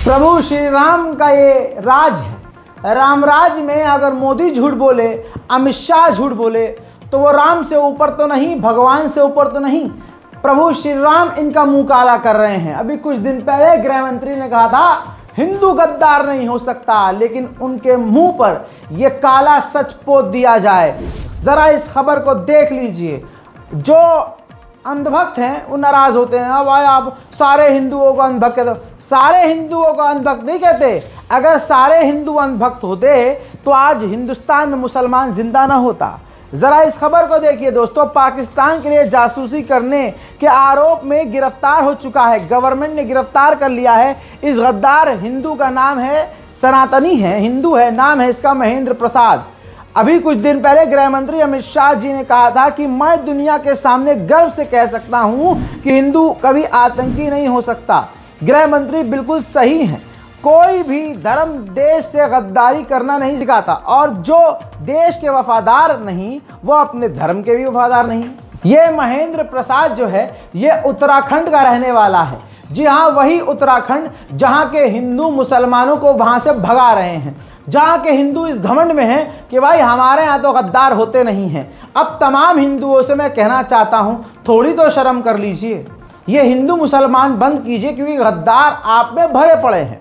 प्रभु श्री राम का ये राज है। राम राज में अगर मोदी झूठ बोले, अमित शाह झूठ बोले, तो वो राम से ऊपर तो नहीं, भगवान से ऊपर तो नहीं। प्रभु श्री राम इनका मुंह काला कर रहे हैं। अभी कुछ दिन पहले गृह मंत्री ने कहा था हिंदू गद्दार नहीं हो सकता, लेकिन उनके मुंह पर यह काला सच पोत दिया जाए। जरा इस खबर को देख लीजिए। जो अंधभक्त हैं वो नाराज होते हैं, अब आप सारे हिंदुओं को अंधभक्त कहते हो। सारे हिंदुओं को अंधभक्त नहीं कहते। अगर सारे हिंदू अंधभक्त होते तो आज हिंदुस्तान में मुसलमान जिंदा ना होता। जरा इस खबर को देखिए दोस्तों। पाकिस्तान के लिए जासूसी करने के आरोप में गिरफ्तार हो चुका है, गवर्नमेंट ने गिरफ्तार कर लिया है इस गद्दार हिंदू का नाम है, सनातनी है, हिंदू है, नाम है इसका महेंद्र प्रसाद। अभी कुछ दिन पहले गृह मंत्री अमित शाह जी ने कहा था कि मैं दुनिया के सामने गर्व से कह सकता हूं कि हिंदू कभी आतंकी नहीं हो सकता। गृह मंत्री बिल्कुल सही हैं। कोई भी धर्म देश से गद्दारी करना नहीं सिखाता, और जो देश के वफादार नहीं वो अपने धर्म के भी वफादार नहीं। ये महेंद्र प्रसाद जो है ये उत्तराखंड का रहने वाला है। जी हाँ, वही उत्तराखंड जहाँ के हिंदू मुसलमानों को वहाँ से भगा रहे हैं, जहाँ के हिंदू इस घमंड में हैं कि भाई हमारे यहाँ तो गद्दार होते नहीं हैं। अब तमाम हिंदुओं से मैं कहना चाहता हूँ थोड़ी तो शर्म कर लीजिए। ये हिंदू मुसलमान बंद कीजिए, क्योंकि गद्दार आप में भरे पड़े हैं।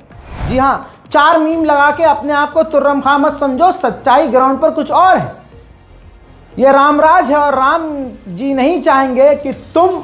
जी हाँ, 4 मीम लगा के अपने आप को तुर्रम खां मत समझो, सच्चाई ग्राउंड पर कुछ और है। ये रामराज है और राम जी नहीं चाहेंगे कि तुम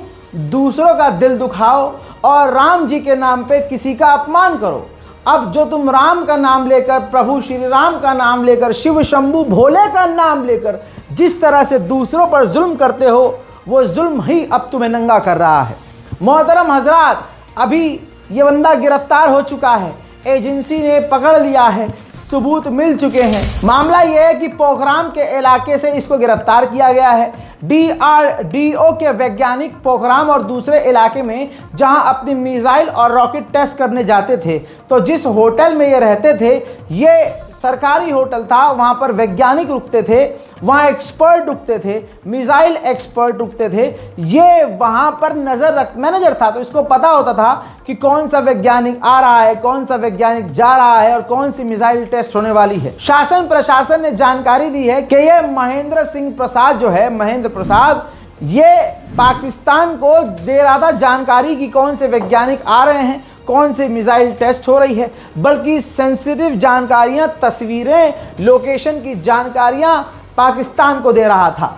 दूसरों का दिल दुखाओ और राम जी के नाम पे किसी का अपमान करो। अब जो तुम राम का नाम लेकर, प्रभु श्री राम का नाम लेकर, शिव शंभू भोले का नाम लेकर जिस तरह से दूसरों पर जुल्म करते हो, वो जुल्म ही अब तुम्हें नंगा कर रहा है। मोहतरम हजरात, अभी ये बंदा गिरफ्तार हो चुका है, एजेंसी ने पकड़ लिया है, सबूत मिल चुके हैं। मामला यह है कि पोखराम के इलाके से इसको गिरफ्तार किया गया है। DRDO के वैज्ञानिक पोखराम और दूसरे इलाके में जहां अपनी मिसाइल और रॉकेट टेस्ट करने जाते थे, तो जिस होटल में ये रहते थे, ये सरकारी होटल था, वहां पर वैज्ञानिक रुकते थे, वहां एक्सपर्ट रुकते थे, मिसाइल एक्सपर्ट रुकते थे। ये वहां पर मैनेजर था, तो इसको पता होता था कि कौन सा वैज्ञानिक आ रहा है, कौन सा वैज्ञानिक जा रहा है और कौन सी मिसाइल टेस्ट होने वाली है। शासन प्रशासन ने जानकारी दी है कि ये महेंद्र सिंह प्रसाद जो है, महेंद्र प्रसाद, ये पाकिस्तान को दे रहा था जानकारी कि कौन से वैज्ञानिक आ रहे हैं, कौन सी मिसाइल टेस्ट हो रही है, बल्कि सेंसिटिव जानकारियां, तस्वीरें, लोकेशन की जानकारियां पाकिस्तान को दे रहा था।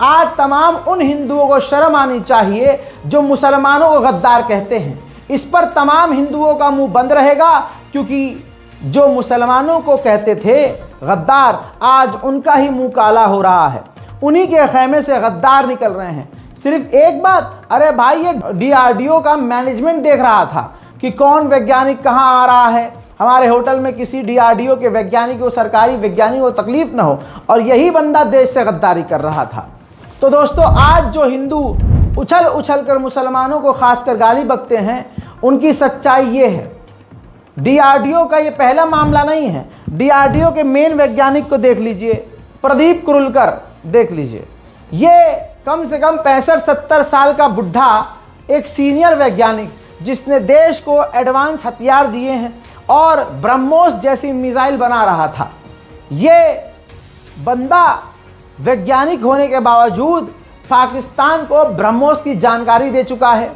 आज तमाम उन हिंदुओं को शर्म आनी चाहिए जो मुसलमानों को गद्दार कहते हैं। इस पर तमाम हिंदुओं का मुंह बंद रहेगा, क्योंकि जो मुसलमानों को कहते थे गद्दार, आज उनका ही मुंह काला हो रहा है। उन्हीं के खेमे से गद्दार निकल रहे हैं। सिर्फ एक बात, अरे भाई ये DRDO का मैनेजमेंट देख रहा था कि कौन वैज्ञानिक कहाँ आ रहा है। हमारे होटल में किसी DRDO के वैज्ञानिक को, सरकारी वैज्ञानिक को तकलीफ ना हो, और यही बंदा देश से गद्दारी कर रहा था। तो दोस्तों, आज जो हिंदू उछल उछल कर मुसलमानों को खासकर गाली बकते हैं, उनकी सच्चाई ये है। DRDO का ये पहला मामला नहीं है। DRDO के मेन वैज्ञानिक को देख लीजिए, प्रदीप कुरुलकर देख लीजिए। ये कम से कम 65-70 साल का बुढ़ा, एक सीनियर वैज्ञानिक जिसने देश को एडवांस हथियार दिए हैं और ब्रह्मोस जैसी मिसाइल बना रहा था। ये बंदा वैज्ञानिक होने के बावजूद पाकिस्तान को ब्रह्मोस की जानकारी दे चुका है।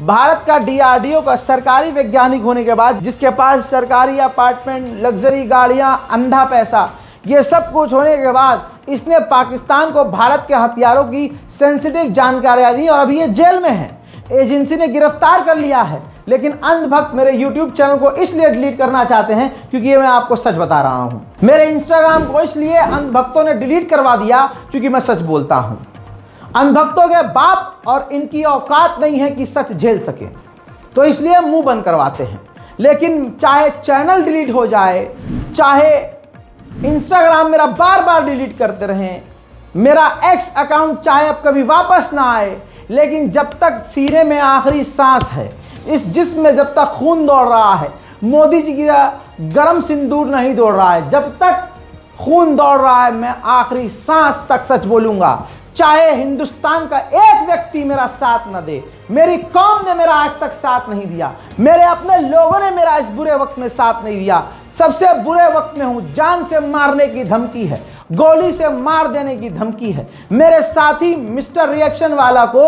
भारत का DRDO का सरकारी वैज्ञानिक होने के बाद, जिसके पास सरकारी अपार्टमेंट, लग्जरी गाड़ियां, अंधा पैसा, ये सब कुछ होने के बाद इसने पाकिस्तान को भारत के हथियारों की सेंसिटिव जानकारियां दी, और अभी ये जेल में है। एजेंसी ने गिरफ्तार कर लिया है। लेकिन अंधभक्त मेरे YouTube चैनल को इसलिए डिलीट करना चाहते हैं क्योंकि ये मैं आपको सच बता रहा हूं। मेरे Instagram को इसलिए अंधभक्तों ने डिलीट करवा दिया क्योंकि मैं सच बोलता हूं। अंधभक्तों के बाप और इनकी औकात नहीं है कि सच झेल सके, तो इसलिए मुंह बंद करवाते हैं। लेकिन चाहे चैनल डिलीट हो जाए, चाहे Instagram मेरा बार बार डिलीट करते रहें, मेरा X अकाउंट चाहे अब कभी वापस ना आए, लेकिन जब तक सीने में आखिरी सांस है, इस जिस्म में जब तक खून दौड़ रहा है, मोदी जी की गरम सिंदूर नहीं दौड़ रहा है, जब तक खून दौड़ रहा है, मैं आखिरी सांस तक सच बोलूंगा। चाहे हिंदुस्तान का एक व्यक्ति मेरा साथ न दे, मेरी कौम ने मेरा आज तक साथ नहीं दिया, मेरे अपने लोगों ने मेरा इस बुरे वक्त में साथ नहीं दिया, सबसे बुरे वक्त में हूं, जान से मारने की धमकी है, गोली से मार देने की धमकी है। मेरे साथी मिस्टर रिएक्शन वाला को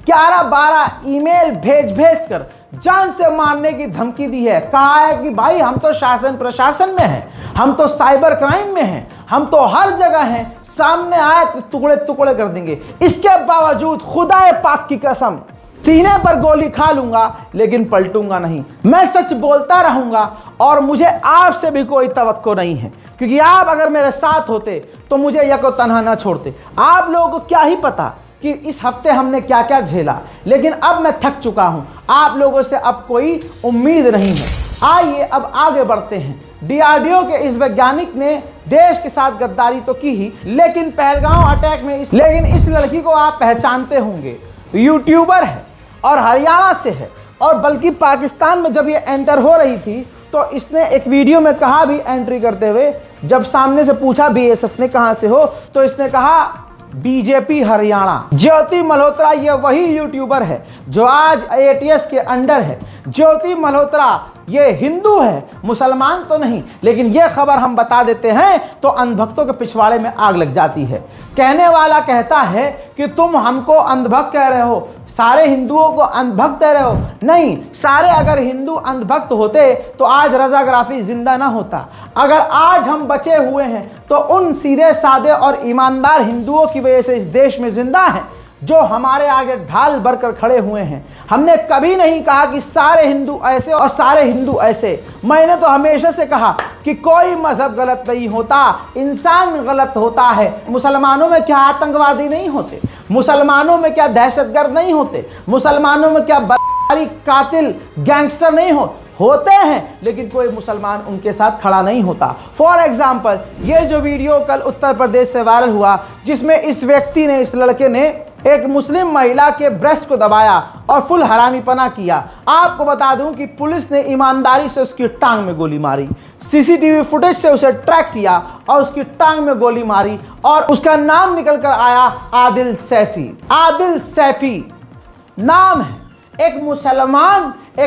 11-12 ईमेल भेज कर जान से मारने की धमकी दी है। कहा है कि भाई हम तो शासन प्रशासन में हैं, हम तो साइबर क्राइम में हैं, हम तो हर जगह हैं, सामने आए तो टुकड़े टुकड़े कर देंगे। इसके बावजूद खुदाए पाक की कसम सीने पर गोली खा लूंगा लेकिन पलटूंगा नहीं, मैं सच बोलता रहूंगा और मुझे आपसे भी कोई तवक्को नहीं है, क्योंकि आप अगर मेरे साथ होते तो मुझे यको तन्हा ना छोड़ते। आप लोगों को क्या ही पता कि इस हफ्ते हमने क्या क्या झेला, लेकिन अब मैं थक चुका हूं, आप लोगों से अब कोई उम्मीद नहीं है। आइए अब आगे बढ़ते हैं। डीआरडीओ के इस वैज्ञानिक ने देश के साथ गद्दारी तो की ही, लेकिन पहलगांव अटैक में लेकिन इस लड़की को आप पहचानते होंगे, यूट्यूबर है और हरियाणा से है, और बल्कि पाकिस्तान में जब ये एंटर हो रही थी तो इसने एक वीडियो में कहा भी एंट्री करते हुए, जब सामने से पूछा बीएसएफ ने कहां से हो, तो इसने कहा बीजेपी हरियाणा। ज्योति मल्होत्रा ये वही यूट्यूबर है जो आज एटीएस के अंडर है। ज्योति मल्होत्रा ये हिंदू है, मुसलमान तो नहीं, लेकिन ये खबर हम बता देते हैं तो अंधभक्तों के पिछवाड़े में आग लग जाती है। कहने वाला कहता है कि तुम हमको अंधभक्त कह रहे हो, सारे हिंदुओं को अंधभक्त कह रहे हो। नहीं, सारे अगर हिंदू अंधभक्त होते तो आज रजा ग्राफी जिंदा ना होता। अगर आज हम बचे हुए हैं तो उन सीधे साधे और ईमानदार हिंदुओं की वजह से इस देश में जिंदा हैं, जो हमारे आगे ढाल भरकर खड़े हुए हैं। हमने कभी नहीं कहा कि सारे हिंदू ऐसे और सारे हिंदू ऐसे। मैंने तो हमेशा से कहा कि कोई मजहब गलत नहीं होता, इंसान गलत होता है। मुसलमानों में क्या आतंकवादी नहीं होते, मुसलमानों में क्या दहशतगर्द नहीं होते, मुसलमानों में क्या बदमाश कातिल गैंगस्टर नहीं होते हैं, लेकिन कोई मुसलमान उनके साथ खड़ा नहीं होता। फॉर एग्जाम्पल, ये जो वीडियो कल उत्तर प्रदेश से वायरल हुआ, जिसमें इस व्यक्ति ने, इस लड़के ने एक मुस्लिम महिला के ब्रेस्ट को दबाया और फुल हरामीपना किया। आपको बता दूं कि पुलिस ने ईमानदारी से उसकी टांग में गोली मारी, सीसीटीवी फुटेज से उसे ट्रैक किया और उसकी टांग में गोली मारी, और उसका नाम निकल कर आया आदिल सैफी। आदिल सैफी नाम है। एक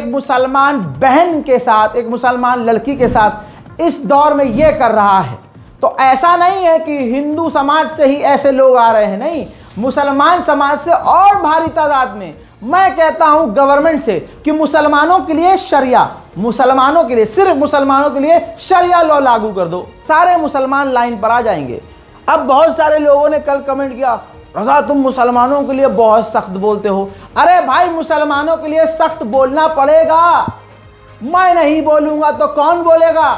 मुसलमान बहन के साथ, एक मुसलमान लड़की के साथ इस दौर में ये कर रहा है। तो ऐसा नहीं है कि हिंदू समाज से ही ऐसे लोग आ रहे हैं, नहीं, मुसलमान समाज से और भारी तादाद में। मैं कहता हूं गवर्नमेंट से कि मुसलमानों के लिए शरिया, मुसलमानों के लिए, सिर्फ मुसलमानों के लिए शरिया लॉ लागू कर दो, सारे मुसलमान लाइन पर आ जाएंगे। अब बहुत सारे लोगों ने कल कमेंट किया, रज़ा तुम मुसलमानों के लिए बहुत सख्त बोलते हो। अरे भाई, मुसलमानों के लिए सख्त बोलना पड़ेगा, मैं नहीं बोलूंगा तो कौन बोलेगा?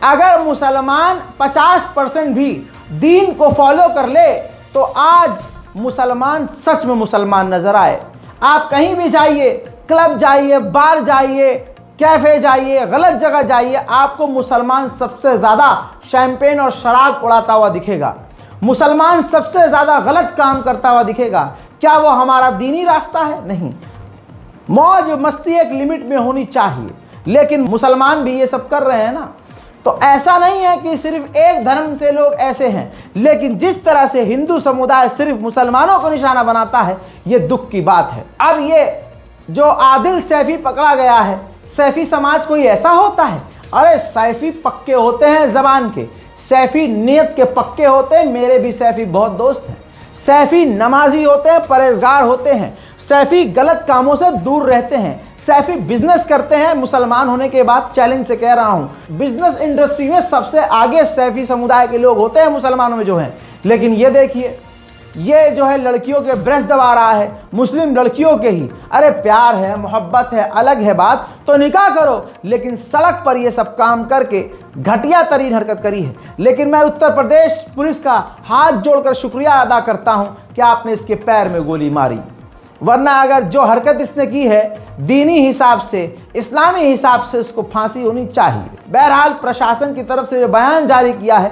अगर मुसलमान 50% भी दीन को फॉलो कर ले तो आज मुसलमान सच में मुसलमान नजर आए। आप कहीं भी जाइए, क्लब जाइए, बार जाइए, कैफे जाइए, गलत जगह जाइए, आपको मुसलमान सबसे ज्यादा शैंपेन और शराब उड़ाता हुआ दिखेगा, मुसलमान सबसे ज्यादा गलत काम करता हुआ दिखेगा। क्या वो हमारा दीनी रास्ता है? नहीं। मौज मस्ती एक लिमिट में होनी चाहिए, लेकिन मुसलमान भी ये सब कर रहे हैं ना। तो ऐसा नहीं है कि सिर्फ एक धर्म से लोग ऐसे हैं, लेकिन जिस तरह से हिंदू समुदाय सिर्फ मुसलमानों को निशाना बनाता है, ये दुख की बात है। अब ये जो आदिल सैफी पकड़ा गया है, सैफी समाज कोई ऐसा होता है? अरे सैफी पक्के होते हैं जबान के, सैफी नियत के पक्के होते हैं। मेरे भी सैफी बहुत दोस्त हैं। सैफी नमाजी होते हैं, परहेजगार होते हैं, सैफी गलत कामों से दूर रहते हैं, सैफी बिजनेस करते हैं। मुसलमान होने के बाद चैलेंज से कह रहा हूं, बिजनेस इंडस्ट्री में सबसे आगे सैफी समुदाय के लोग होते हैं मुसलमानों में जो हैं। लेकिन ये देखिए, ये जो है लड़कियों के ब्रेस्ट दबा रहा है, मुस्लिम लड़कियों के ही। अरे प्यार है, मोहब्बत है, अलग है बात, तो निकाह करो, लेकिन सड़क पर ये सब काम करके घटिया तरीन हरकत करी है। लेकिन मैं उत्तर प्रदेश पुलिस का हाथ जोड़कर शुक्रिया अदा करता हूं कि आपने इसके पैर में गोली मारी, वरना अगर जो हरकत इसने की है दीनी हिसाब से, इस्लामी हिसाब से, उसको फांसी होनी चाहिए। बहरहाल प्रशासन की तरफ से जो बयान जारी किया है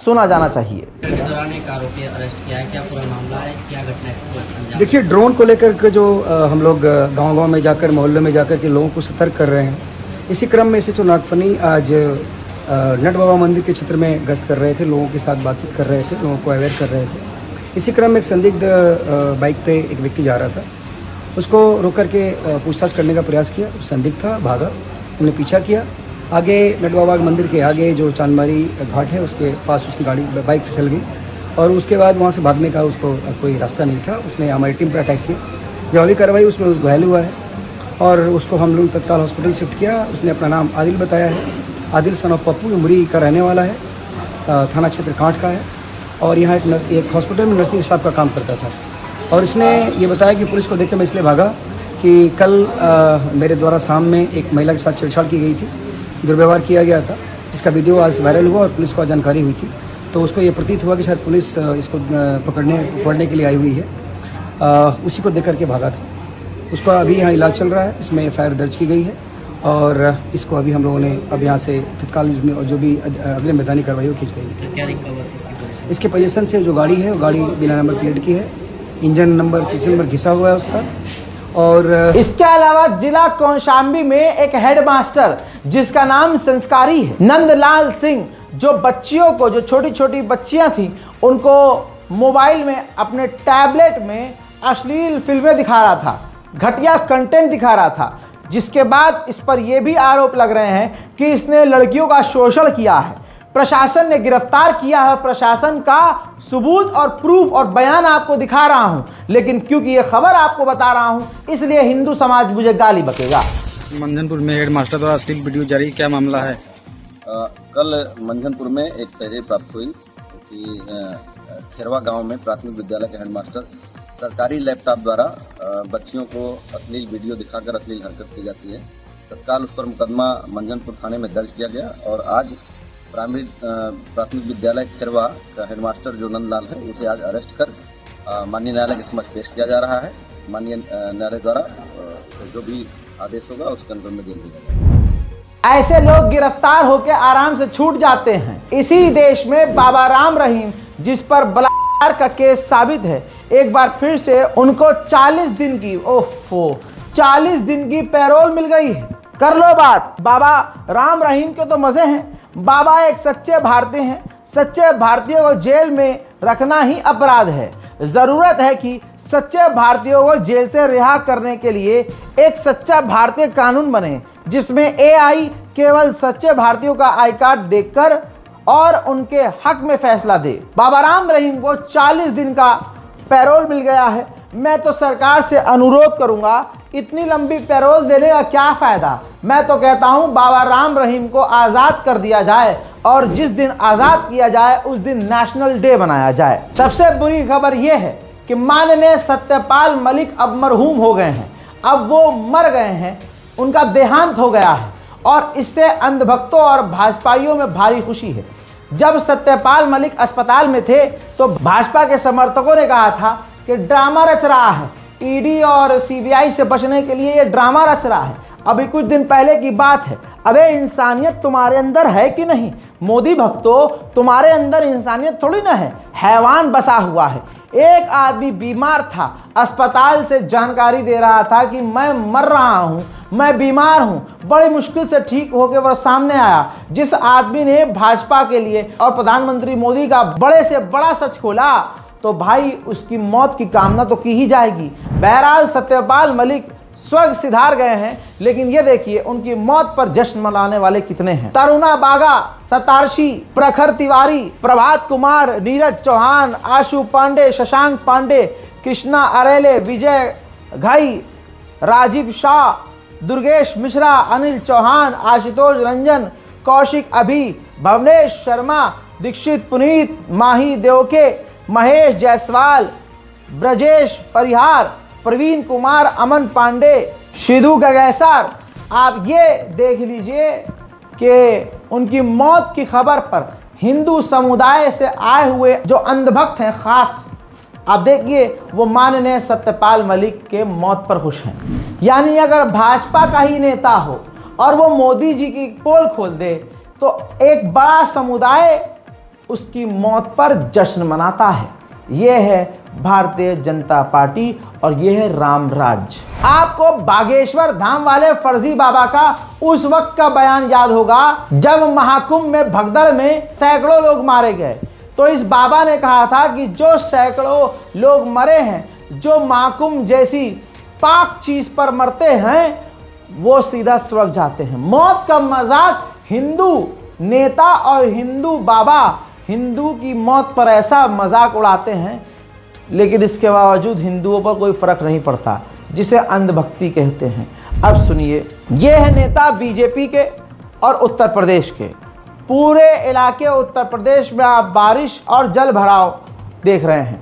सुना जाना चाहिए। के दौरान एक आरोपी अरेस्ट किया है, क्या पूरा मामला है, क्या घटना है? देखिए, ड्रोन को लेकर के जो हम लोग गांव-गांव में जाकर, मोहल्ले में जाकर के लोगों को सतर्क कर रहे हैं। इसी क्रम में से जो नॉट फनी आज नट बाबा मंदिर के क्षेत्र में गश्त कर रहे थे, लोगों के साथ बातचीत कर रहे थे, लोगों को अवेयर कर रहे थे। इसी क्रम में एक संदिग्ध बाइक पे एक व्यक्ति जा रहा था, उसको रोक करके पूछताछ करने का प्रयास किया। संदिग्ध था, भागा, हमने पीछा किया। आगे नटवा बाग मंदिर के आगे जो चांदमारी घाट है उसके पास उसकी बाइक फिसल गई और उसके बाद वहाँ से भागने का उसको कोई रास्ता नहीं था। उसने हमारी टीम पर अटैक किया। जवाबी कार्रवाई उसमें घायल हुआ है और उसको हम लोग तत्काल हॉस्पिटल शिफ्ट किया। उसने अपना नाम आदिल बताया है। आदिल सन ऑफ पप्पू उमरी का रहने वाला है, थाना क्षेत्र कांठ का है और यहाँ एक हॉस्पिटल में नर्सिंग स्टाफ का काम करता था। और इसने ये बताया कि पुलिस को देख के मैं इसलिए भागा कि कल मेरे द्वारा शाम में एक महिला के साथ छेड़छाड़ की गई थी, दुर्व्यवहार किया गया था, जिसका वीडियो आज वायरल हुआ और पुलिस को जानकारी हुई थी। तो उसको ये प्रतीत हुआ कि शायद पुलिस इसको पकड़ने के लिए आई हुई है। उसी को देख करके भागा था। उसका अभी यहाँ इलाज चल रहा है, इसमें एफआईआर दर्ज की गई है और इसको अभी हम लोगों ने अब यहाँ से तत्काल जो भी अगले मैदानी कार्रवाई वो खींच गई है। क्या रिकवर इसके पोजीशन से जो गाड़ी है वो गाड़ी बिना नंबर प्लेट की है, इंजन नंबर चीज नंबर घिसा हुआ है उसका। और इसके अलावा जिला कौशाम्बी में एक हेडमास्टर जिसका नाम संस्कारी है, नंदलाल सिंह, जो बच्चियों को, जो छोटी छोटी बच्चियां थी, उनको मोबाइल में अपने टैबलेट में अश्लील फिल्में दिखा रहा था, घटिया कंटेंट दिखा रहा था, जिसके बाद इस पर यह भी आरोप लग रहे हैं कि इसने लड़कियों का शोषण किया है। प्रशासन ने गिरफ्तार किया है। प्रशासन का सबूत और प्रूफ और बयान आपको दिखा रहा हूं, लेकिन क्योंकि ये खबर आपको बता रहा हूं इसलिए हिंदू समाज मुझे गाली बकेगा। मंझनपुर में हेडमास्टर द्वारा अश्लील वीडियो जारी, क्या मामला है? कल मंझनपुर में एक तहरीर प्राप्त हुई कि खेरवा गांव में प्राथमिक विद्यालय के हेडमास्टर सरकारी लैपटॉप द्वारा बच्चियों को अश्लील वीडियो दिखाकर अश्लील हरकत की जाती है। तत्काल उस पर मुकदमा मंझनपुर थाने में दर्ज किया गया और आज प्राथमिक विद्यालय खेरवा का हेडमास्टर जो नंदलाल है उसे आज अरेस्ट कर माननीय न्यायालय के समक्ष पेश किया जा रहा है। माननीय न्यायालय द्वारा जो भी आदेश होगा उसके अंदर में दिया जाएगा। ऐसे लोग गिरफ्तार होकर आराम से छूट जाते हैं। इसी देश में बाबा राम रहीम, जिस पर बलात्कार का केस साबित है, एक बार फिर से उनको 40 दिन की 40 दिन की पैरोल मिल गई है। कर लो बात। बाबा राम रहीम के तो मजे हैं। बाबा एक सच्चे भारतीय हैं। सच्चे भारतीयों को जेल में रखना ही अपराध है। जरूरत है कि सच्चे भारतीयों को जेल से रिहा करने के लिए एक सच्चा भारतीय कानून बने, जिसमें एआई केवल सच्चे भारतीयों का आई कार्ड देखकर और उनके हक में फैसला दे। बाबा राम रहीम को 40 दिन का पैरोल मिल गया है। मैं तो सरकार से अनुरोध करूंगा, इतनी लंबी पैरोल देने का क्या फायदा। मैं तो कहता हूं बाबा राम रहीम को आज़ाद कर दिया जाए और जिस दिन आज़ाद किया जाए उस दिन नेशनल डे बनाया जाए। सबसे बुरी खबर यह है कि माननीय सत्यपाल मलिक अब मरहूम हो गए हैं। अब वो मर गए हैं, उनका देहांत हो गया है और इससे अंधभक्तों और भाजपाइयों में भारी खुशी है। जब सत्यपाल मलिक अस्पताल में थे तो भाजपा के समर्थकों ने कहा था कि ड्रामा रच रहा है, ईडी और सीबीआई से बचने के लिए ये ड्रामा रच रहा है। अभी कुछ दिन पहले की बात है। अबे इंसानियत तुम्हारे अंदर है कि नहीं? मोदी भक्तों, तुम्हारे अंदर इंसानियत थोड़ी ना है, हैवान बसा हुआ है। एक आदमी बीमार था, अस्पताल से जानकारी दे रहा था कि मैं मर रहा हूं, मैं बीमार हूं। बड़ी मुश्किल से ठीक होकर वह सामने आया। जिस आदमी ने भाजपा के लिए और प्रधानमंत्री मोदी का बड़े से बड़ा सच खोला, तो भाई उसकी मौत की कामना तो की ही जाएगी। बहरहाल सत्यपाल मलिक स्वर्ग सिधार गए हैं, लेकिन ये देखिए उनकी मौत पर जश्न मनाने वाले कितने हैं। तरुणा बागा, सतारशी, प्रखर तिवारी, प्रभात कुमार, नीरज चौहान, आशु पांडे, शशांक पांडे, कृष्णा अरेले, विजय घई, राजीव शाह, दुर्गेश मिश्रा, अनिल चौहान, आशुतोष रंजन, कौशिक अभी, भवनेश शर्मा, दीक्षित पुनीत, माही देवके, महेश जायसवाल, ब्रजेश परिहार, प्रवीण कुमार, अमन पांडे, शिधु गगैसार। आप ये देख लीजिए कि उनकी मौत की खबर पर हिंदू समुदाय से आए हुए जो अंधभक्त हैं, खास आप देखिए वो माननीय सत्यपाल मलिक के मौत पर खुश हैं। यानी अगर भाजपा का ही नेता हो और वो मोदी जी की पोल खोल दे तो एक बड़ा समुदाय उसकी मौत पर जश्न मनाता है। ये है भारतीय जनता पार्टी और ये है राम राज्य। आपको बागेश्वर धाम वाले फर्जी बाबा का उस वक्त का बयान याद होगा जब महाकुंभ में भगदड़ में सैकड़ों लोग मारे गए। तो इस बाबा ने कहा था कि जो सैकड़ों लोग मरे हैं, जो माकुम जैसी पाक चीज पर मरते हैं, वो सीधा स्वर्ग जाते हैं। मौत का मजाक हिंदू नेता और हिंदू बाबा हिंदू की मौत पर ऐसा मजाक उड़ाते हैं, लेकिन इसके बावजूद हिंदुओं पर कोई फर्क नहीं पड़ता, जिसे अंधभक्ति कहते हैं। अब सुनिए, ये है नेता बीजेपी के और उत्तर प्रदेश के। पूरे इलाके उत्तर प्रदेश में आप बारिश और जल भराव देख रहे हैं।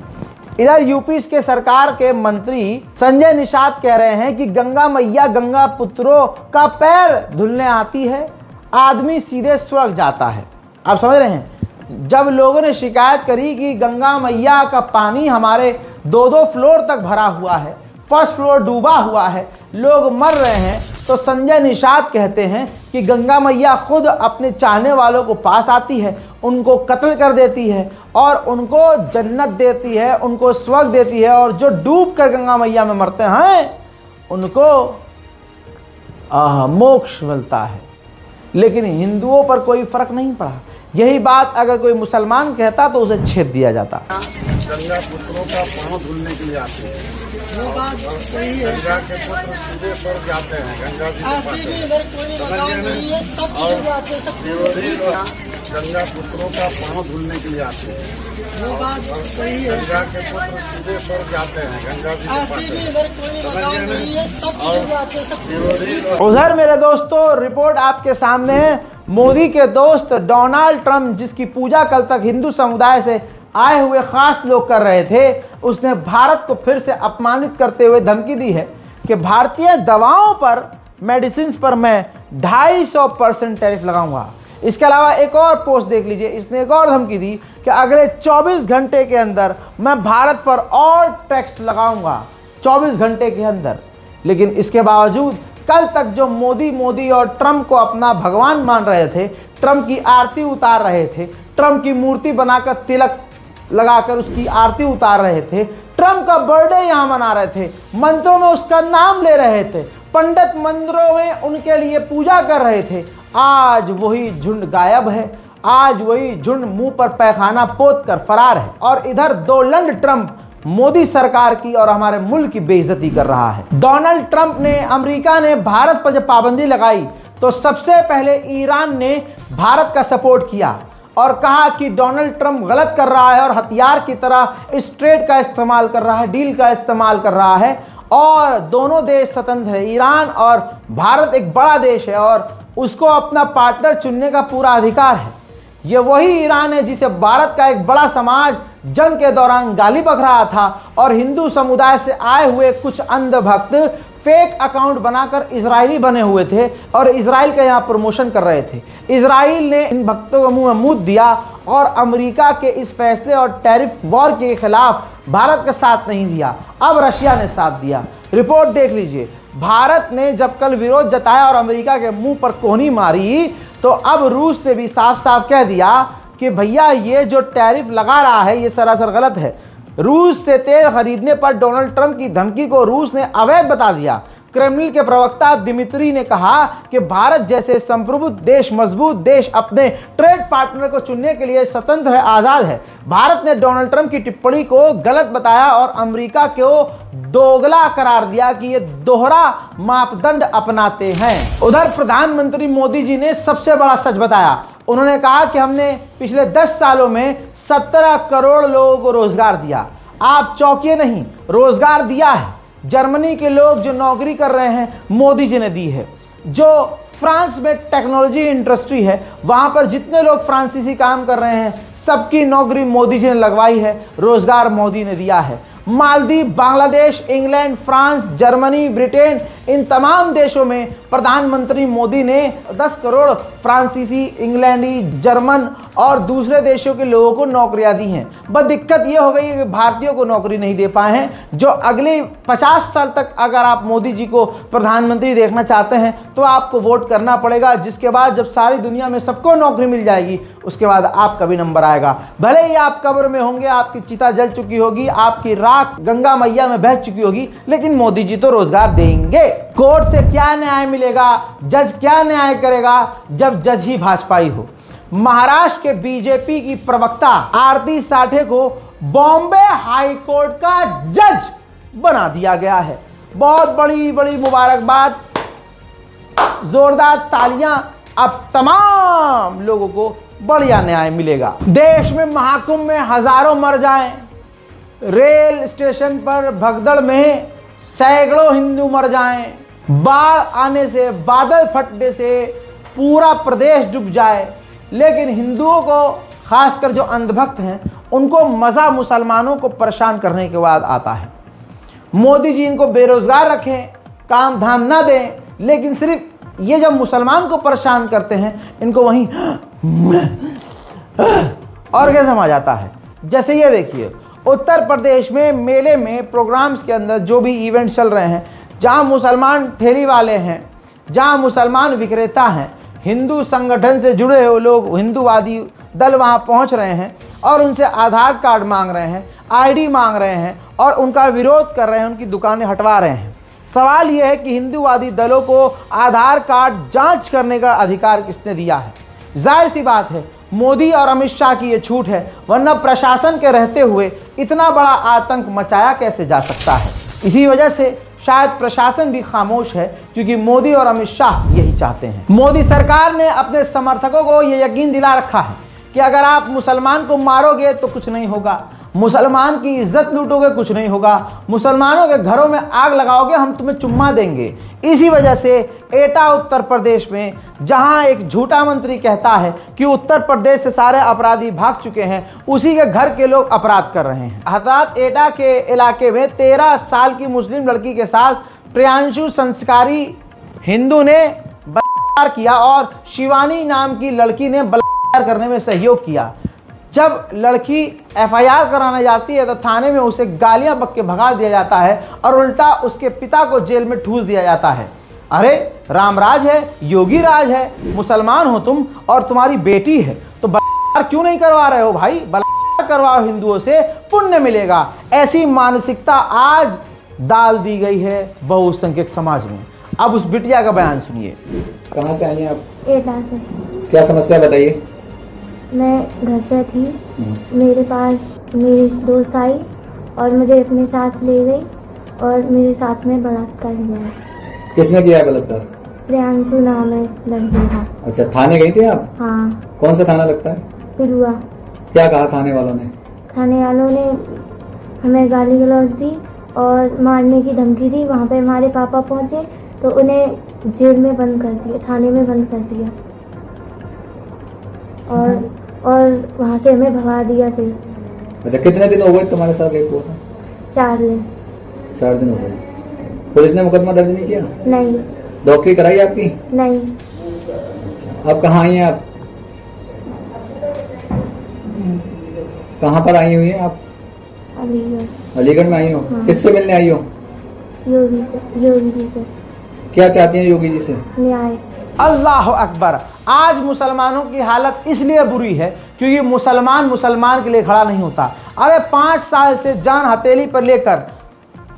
इधर यूपी के सरकार के मंत्री संजय निषाद कह रहे हैं कि गंगा मैया गंगा पुत्रों का पैर धुलने आती है, आदमी सीधे स्वर्ग जाता है। आप समझ रहे हैं, जब लोगों ने शिकायत करी कि गंगा मैया का पानी हमारे 2-2 फ्लोर तक भरा हुआ है, फर्स्ट फ्लोर डूबा हुआ है, लोग मर रहे हैं, तो संजय निषाद कहते हैं कि गंगा मैया खुद अपने चाहने वालों को पास आती है, उनको कत्ल कर देती है और उनको जन्नत देती है, उनको स्वर्ग देती है, और जो डूब कर गंगा मैया में मरते हैं उनको मोक्ष मिलता है। लेकिन हिंदुओं पर कोई फर्क नहीं पड़ा। यही बात अगर कोई मुसलमान कहता तो उसे छेद दिया जाता। गंगा पुत्रों का पांव धुलने के लिए आते हैं, वो बात सही है। गंगा के पुत्र सीधे स्वर्ग जाते हैं, गंगा जी के पास। और विरोधी गंगा पुत्रों का पांव धुलने के लिए आते हैं, वो बात सही है। गंगा के पुत्र सीधे स्वर्ग जाते हैं, गंगा जी के पास। और विरोधी उधर मेरे दोस्तों, रिपोर्ट आपके सामने है। मोदी के दोस्त डोनाल्ड ट्रंप, जिसकी पूजा कल तक हिंदू समुदाय से आए हुए खास लोग कर रहे थे, उसने भारत को फिर से अपमानित करते हुए धमकी दी है कि भारतीय दवाओं पर, मेडिसिन पर मैं 250% टैरिफ लगाऊंगा। इसके अलावा एक और पोस्ट देख लीजिए, इसने एक और धमकी दी कि अगले 24 घंटे के अंदर मैं भारत पर और टैक्स लगाऊंगा, 24 घंटे के अंदर। लेकिन इसके बावजूद कल तक जो मोदी और ट्रंप को अपना भगवान मान रहे थे, ट्रंप की आरती उतार रहे थे, ट्रंप की मूर्ति बनाकर तिलक लगाकर उसकी आरती उतार रहे थे, ट्रंप का बर्थडे यहां मना रहे थे, मंत्रों में उसका नाम ले रहे थे, पंडित मंदिरों में उनके लिए पूजा कर रहे थे, आज वही झुंड गायब है, आज वही झुंड मुंह पर पैखाना पोत कर फरार है। और इधर दोलंड ट्रंप मोदी सरकार की और हमारे मुल्क की बेइज्जती कर रहा है। डोनाल्ड ट्रंप ने, अमेरिका ने भारत पर जब पाबंदी लगाई तो सबसे पहले ईरान ने भारत का सपोर्ट किया और कहा कि डोनाल्ड ट्रंप गलत कर रहा है और हथियार की तरह इस ट्रेड का इस्तेमाल कर रहा है, डील का इस्तेमाल कर रहा है, और दोनों देश स्वतंत्र है। ईरान और भारत एक बड़ा देश है और उसको अपना पार्टनर चुनने का पूरा अधिकार है। ये वही ईरान है जिसे भारत का एक बड़ा समाज जंग के दौरान गाली बक रहा था और हिंदू समुदाय से आए हुए कुछ अंधभक्त फेक अकाउंट बनाकर इजरायली बने हुए थे और इजराइल का यहाँ प्रमोशन कर रहे थे। इजराइल ने इन भक्तों को मुंह में मूत दिया और अमेरिका के इस फैसले और टैरिफ वॉर के खिलाफ भारत का साथ नहीं दिया। अब रशिया ने साथ दिया। रिपोर्ट देख लीजिए, भारत ने जब कल विरोध जताया और अमेरिका के मुंह पर कोहनी मारी, तो अब रूस ने भी साफ साफ कह दिया कि भैया ये जो टैरिफ लगा रहा है ये सरासर गलत है। रूस से तेल खरीदने पर डोनाल्ड ट्रंप की धमकी को रूस ने अवैध बता दिया। क्रेमलिन के प्रवक्ता दिमित्री ने कहा कि भारत जैसे संप्रभुत्व देश, मजबूत देश अपने ट्रेड पार्टनर को चुनने के लिए स्वतंत्र है, आज़ाद है। भारत ने डोनाल्ड ट्रंप की टिप्पणी को गलत बताया और अमेरिका को दोगला करार दिया कि ये दोहरा मापदंड अपनाते हैं। उधर प्रधानमंत्री मोदी जी ने सबसे बड़ा सच बताया। उन्होंने कहा कि हमने पिछले 10 सालों में 17 करोड़ लोगों को रोजगार दिया। आप चौंकिए नहीं, रोजगार दिया है। जर्मनी के लोग जो नौकरी कर रहे हैं मोदी जी ने दी है। जो फ्रांस में टेक्नोलॉजी इंडस्ट्री है वहां पर जितने लोग फ्रांसीसी काम कर रहे हैं सबकी नौकरी मोदी जी ने लगवाई है, रोजगार मोदी ने दिया है। Maldives, Bangladesh, England, France, Germany, Britain, इन तमाम देशों में प्रधानमंत्री मोदी ने 10 करोड़ फ्रांसीसी, इंग्लैंडी, जर्मन और दूसरे देशों के लोगों को नौकरियां दी हैं। बस दिक्कत यह हो गई है कि भारतीयों को नौकरी नहीं दे पाए हैं। जो अगले 50 साल तक अगर आप मोदी जी को प्रधानमंत्री देखना चाहते हैं तो आपको वोट करना पड़ेगा, जिसके बाद जब सारी दुनिया में सबको नौकरी मिल जाएगी उसके बाद आपका भी नंबर आएगा। भले ही आप कब्र में होंगे, आपकी चिता जल चुकी होगी, आपकी राख गंगा मैया में बह चुकी होगी, लेकिन मोदी जी तो रोजगार देंगे। कोर्ट से क्या न्याय मिलेगा, जज क्या न्याय करेगा जब जज ही भाजपाई हो। महाराष्ट्र के बीजेपी की प्रवक्ता आरती साठे को बॉम्बे हाई कोर्ट का जज बना दिया गया है। बहुत बड़ी बड़ी मुबारकबाद, जोरदार तालियां। अब तमाम लोगों को बढ़िया न्याय मिलेगा। देश में महाकुंभ में हजारों मर जाएं, रेल स्टेशन पर भगदड़ में सैकड़ों हिंदू मर जाएं, बाढ़ आने से, बादल फटने से पूरा प्रदेश डूब जाए, लेकिन हिंदुओं को, खासकर जो अंधभक्त हैं, उनको मज़ा मुसलमानों को परेशान करने के बाद आता है। मोदी जी इनको बेरोजगार रखें, काम धाम ना दें, लेकिन सिर्फ ये जब मुसलमान को परेशान करते हैं, इनको वहीं और क्या समा जाता है। जैसे ये देखिए, उत्तर प्रदेश में मेले में, प्रोग्राम्स के अंदर जो भी इवेंट चल रहे हैं, जहां मुसलमान ठेली वाले हैं, जहां मुसलमान विक्रेता हैं, हिंदू संगठन से जुड़े हुए लोग, हिंदूवादी दल वहां पहुंच रहे हैं और उनसे आधार कार्ड मांग रहे हैं, आईडी मांग रहे हैं और उनका विरोध कर रहे हैं, उनकी दुकानें हटवा रहे हैं। सवाल यह है कि हिंदूवादी दलों को आधार कार्ड जांच करने का अधिकार किसने दिया है? जाहिर सी बात है, मोदी और अमित शाह की ये छूट है, वरना प्रशासन के रहते हुए इतना बड़ा आतंक मचाया कैसे जा सकता है। इसी वजह से शायद प्रशासन भी खामोश है, क्योंकि मोदी और अमित शाह यही चाहते हैं। मोदी सरकार ने अपने समर्थकों को यह यकीन दिला रखा है कि अगर आप मुसलमान को मारोगे तो कुछ नहीं होगा, मुसलमान की इज्जत लूटोगे कुछ नहीं होगा, मुसलमानों के घरों में आग लगाओगे हम तुम्हें चुम्मा देंगे। इसी वजह से एटा उत्तर प्रदेश में, जहां एक झूठा मंत्री कहता है कि उत्तर प्रदेश से सारे अपराधी भाग चुके हैं, उसी के घर के लोग अपराध कर रहे हैं। हजरत एटा के इलाके में 13 साल की मुस्लिम लड़की के साथ प्रियांशु संस्कारी हिंदू ने बलात्कार किया और शिवानी नाम की लड़की ने बलात्कार करने में सहयोग किया। जब लड़की एफआईआर कराने जाती है तो थाने में उसे गालियां बक के भगा दिया जाता है और उल्टा उसके पिता को जेल में ठूस दिया जाता है। अरे राम राज है, योगी राज है, मुसलमान हो तुम और तुम्हारी बेटी है, तो बलात्कार क्यों नहीं करवा रहे हो भाई? बलात्कार करवाओ, हिंदुओं से पुण्य मिलेगा। ऐसी मानसिकता आज डाल दी गई है बहुसंख्यक समाज में। अब उस बिटिया का बयान सुनिए। कहाँ से आई हैं आप? एटा से। क्या समस्या बताइए। मैं घर पे थी, मेरे पास मेरी दोस्त आई और मुझे अपने साथ ले गई और मेरे साथ में बलात्कार किया। किसने किया बलात्कार? प्रियांशु नाम है लड़की का। अच्छा, थाने गई थी आप? हाँ। कौन सा थाना लगता है? पिलुआ। क्या कहा थाने वालों ने? थाने वालों ने हमें गाली गलौज दी और मारने की धमकी दी। वहाँ पे हमारे पापा पहुँचे तो उन्हें जेल में बंद कर दिया, थाने में बंद कर दिया और वहाँ से हमें भगा दिया फिर। अच्छा, कितने दिन हो गए तुम्हारे साथ रेप हुआ था? 4 दिन। 4 दिन हो गए। पुलिस ने मुकदमा दर्ज नहीं किया? नहीं। डॉक्टरी कराई आपकी? नहीं। अब कहाँ आई हैं आप? कहाँ पर आई हुई हैं आप? अलीगढ़। अलीगढ़ में आई हो? हाँ। किससे मिलने आई हो? योगी जी से। क्या चाहती हैं योगी जी से? न्याय। अल्लाह अकबर। आज मुसलमानों की हालत इसलिए बुरी है क्योंकि मुसलमान के लिए खड़ा नहीं होता। अरे 5 साल से जान हथेली पर लेकर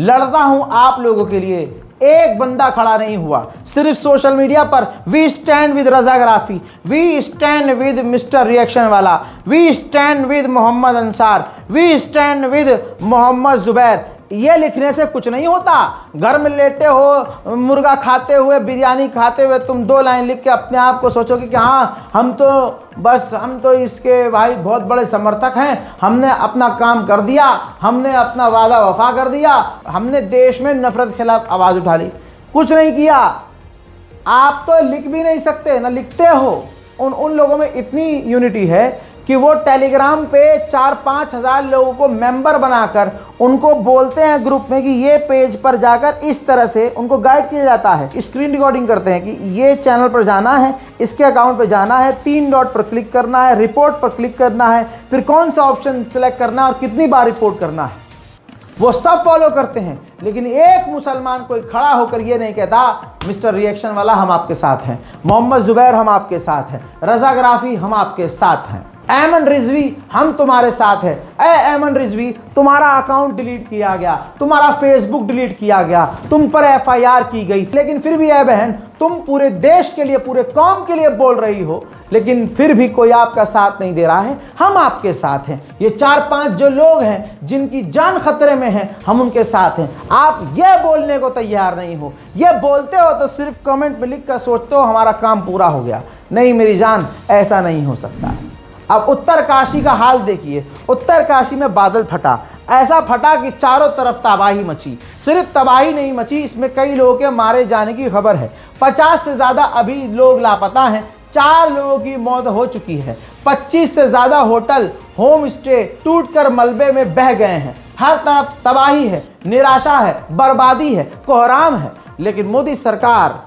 लड़ता हूं आप लोगों के लिए, एक बंदा खड़ा नहीं हुआ। सिर्फ सोशल मीडिया पर वी स्टैंड विद रजा ग्राफी, we stand with mister reaction वाला, we stand with Mohammad Ansar, we stand with Mohammad Zubair, ये लिखने से कुछ नहीं होता। घर में लेटे हो, मुर्गा खाते हुए, बिरयानी खाते हुए तुम 2 लाइन लिख के अपने आप को सोचोगे कि हाँ हम तो इसके भाई बहुत बड़े समर्थक हैं, हमने अपना काम कर दिया, हमने अपना वादा वफा कर दिया, हमने देश में नफरत के खिलाफ आवाज़ उठा ली। कुछ नहीं किया। आप तो लिख भी नहीं सकते, ना लिखते हो। उन लोगों में इतनी यूनिटी है कि वो टेलीग्राम पे 4-5 हज़ार लोगों को मेंबर बनाकर उनको बोलते हैं ग्रुप में कि ये पेज पर जाकर इस तरह से उनको गाइड किया जाता है। स्क्रीन रिकॉर्डिंग करते हैं कि ये चैनल पर जाना है, इसके अकाउंट पर जाना है, 3 डॉट पर क्लिक करना है, रिपोर्ट पर क्लिक करना है, फिर कौन सा ऑप्शन सेलेक्ट करना है और कितनी बार रिपोर्ट करना है, वो सब फॉलो करते हैं। लेकिन एक मुसलमान कोई खड़ा होकर ये नहीं कहता मिस्टर रिएक्शन वाला हम आपके साथ हैं, मोहम्मद जुबैर हम आपके साथ हैं, रजा ग्राफी हम आपके साथ हैं। ऐमन रिजवी हम तुम्हारे साथ है। ऐमन रिजवी, तुम्हारा अकाउंट डिलीट किया गया, तुम्हारा फेसबुक डिलीट किया गया, तुम पर FIR की गई, लेकिन फिर भी ऐ बहन तुम पूरे देश के लिए, पूरे कौम के लिए बोल रही हो, लेकिन फिर भी कोई आपका साथ नहीं दे रहा है। हम आपके साथ हैं। ये 4-5 जो लोग हैं जिनकी जान खतरे में है, हम उनके साथ हैं। आप ये बोलने को तैयार नहीं हो। ये बोलते हो तो सिर्फ कमेंट में लिख कर सोचते हो हमारा काम पूरा हो गया। नहीं मेरी जान, ऐसा नहीं हो सकता। अब उत्तरकाशी का हाल देखिए। उत्तरकाशी में बादल फटा, ऐसा फटा कि चारों तरफ तबाही मची। सिर्फ तबाही नहीं मची, इसमें कई लोगों के मारे जाने की खबर है। 50 से ज़्यादा अभी लोग लापता हैं। 4 लोगों की मौत हो चुकी है। 25 से ज़्यादा होटल, होम स्टे टूटकर मलबे में बह गए हैं। हर तरफ तबाही है, निराशा है, बर्बादी है, कोहराम है। लेकिन मोदी सरकार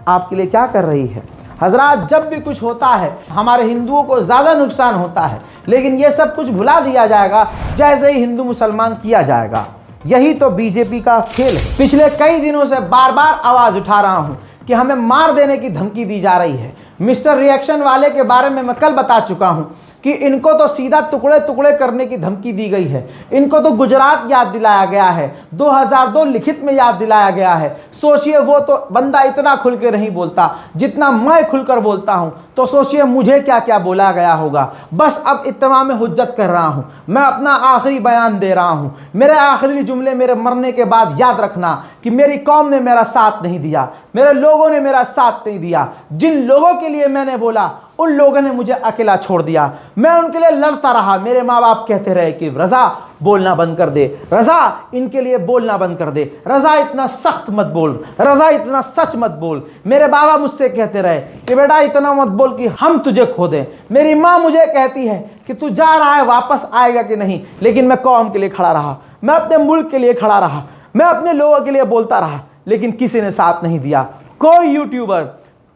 आपके लिए क्या कर रही है? हजरात, जब भी कुछ होता है हमारे हिंदुओं को ज़्यादा नुकसान होता है, लेकिन ये सब कुछ भुला दिया जाएगा जैसे ही हिंदू मुसलमान किया जाएगा। यही तो बीजेपी का खेल है। पिछले कई दिनों से बार बार आवाज़ उठा रहा हूँ कि हमें मार देने की धमकी दी जा रही है। मिस्टर रिएक्शन वाले के बारे में मैं कल बता चुका हूँ कि इनको तो सीधा टुकड़े टुकड़े करने की धमकी दी गई है। इनको तो गुजरात याद दिलाया गया है, 2002 लिखित में याद दिलाया गया है। सोचिए, वो तो बंदा इतना खुल के नहीं बोलता जितना मैं खुलकर बोलता हूं, तो सोचिए मुझे क्या क्या बोला गया होगा। बस अब इत्तमाम में हुज्जत कर रहा हूं, मैं अपना आखिरी बयान दे रहा हूं। मेरे आखिरी जुमले मेरे मरने के बाद याद रखना कि मेरी कौम ने मेरा साथ नहीं दिया, मेरे लोगों ने मेरा साथ नहीं दिया। जिन लोगों के लिए मैंने बोला उन लोगों ने मुझे अकेला छोड़ दिया। मैं उनके लिए लड़ता रहा। मेरे माँ बाप कहते रहे कि रज़ा बोलना बंद कर दे, रज़ा इनके लिए बोलना बंद कर दे, रज़ा इतना सख्त मत बोल, रज़ा इतना सच मत बोल। मेरे बाबा मुझसे कहते रहे कि बेटा इतना मत बोल कि हम तुझे खो दें। मेरी माँ मुझे कहती है कि तू जा रहा है, वापस आएगा कि नहीं। लेकिन मैं कौम के लिए खड़ा रहा, मैं अपने मुल्क के लिए खड़ा रहा, मैं अपने लोगों के लिए बोलता रहा, लेकिन किसी ने साथ नहीं दिया। कोई यूट्यूबर,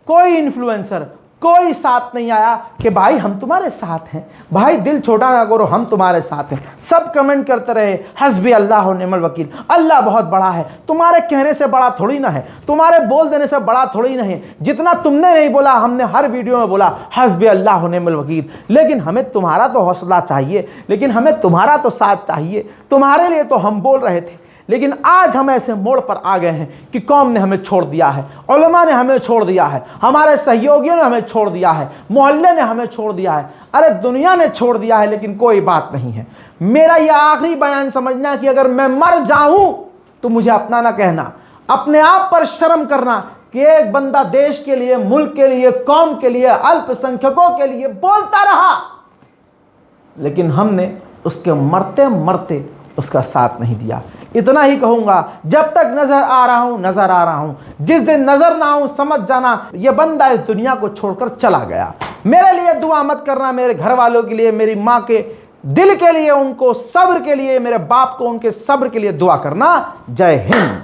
कोई इन्फ्लुएंसर, कोई साथ नहीं आया कि भाई हम तुम्हारे साथ हैं, भाई दिल छोटा ना करो, हम तुम्हारे साथ हैं। सब कमेंट करते रहे हस्बी अल्लाह व निअमल वकील, अल्लाह बहुत बड़ा है। तुम्हारे कहने से बड़ा थोड़ी ना है, तुम्हारे बोल देने से बड़ा थोड़ी ना है। जितना तुमने नहीं बोला, हमने हर वीडियो में बोला हस्बी अल्लाह व निअमल वकील। लेकिन हमें तुम्हारा तो हौसला चाहिए, लेकिन हमें तुम्हारा तो साथ चाहिए। तुम्हारे लिए तो हम बोल रहे थे, लेकिन आज हम ऐसे मोड़ पर आ गए हैं कि कौम ने हमें छोड़ दिया है, उलमा ने हमें छोड़ दिया है, हमारे सहयोगियों ने हमें छोड़ दिया है, मोहल्ले ने हमें छोड़ दिया है, अरे दुनिया ने छोड़ दिया है। लेकिन कोई बात नहीं है। मेरा यह आखिरी बयान समझना कि अगर मैं मर जाऊं तो मुझे अपना ना कहना, अपने आप पर शर्म करना कि एक बंदा देश के लिए, मुल्क के लिए, कौम के लिए, अल्पसंख्यकों के लिए बोलता रहा, लेकिन हमने उसके मरते मरते उसका साथ नहीं दिया। इतना ही कहूंगा, जब तक नजर आ रहा हूं नजर आ रहा हूं। जिस दिन नजर ना आऊं समझ जाना यह बंदा इस दुनिया को छोड़कर चला गया। मेरे लिए दुआ मत करना, मेरे घर वालों के लिए, मेरी माँ के दिल के लिए, उनको सब्र के लिए, मेरे बाप को उनके सब्र के लिए दुआ करना। जय हिंद।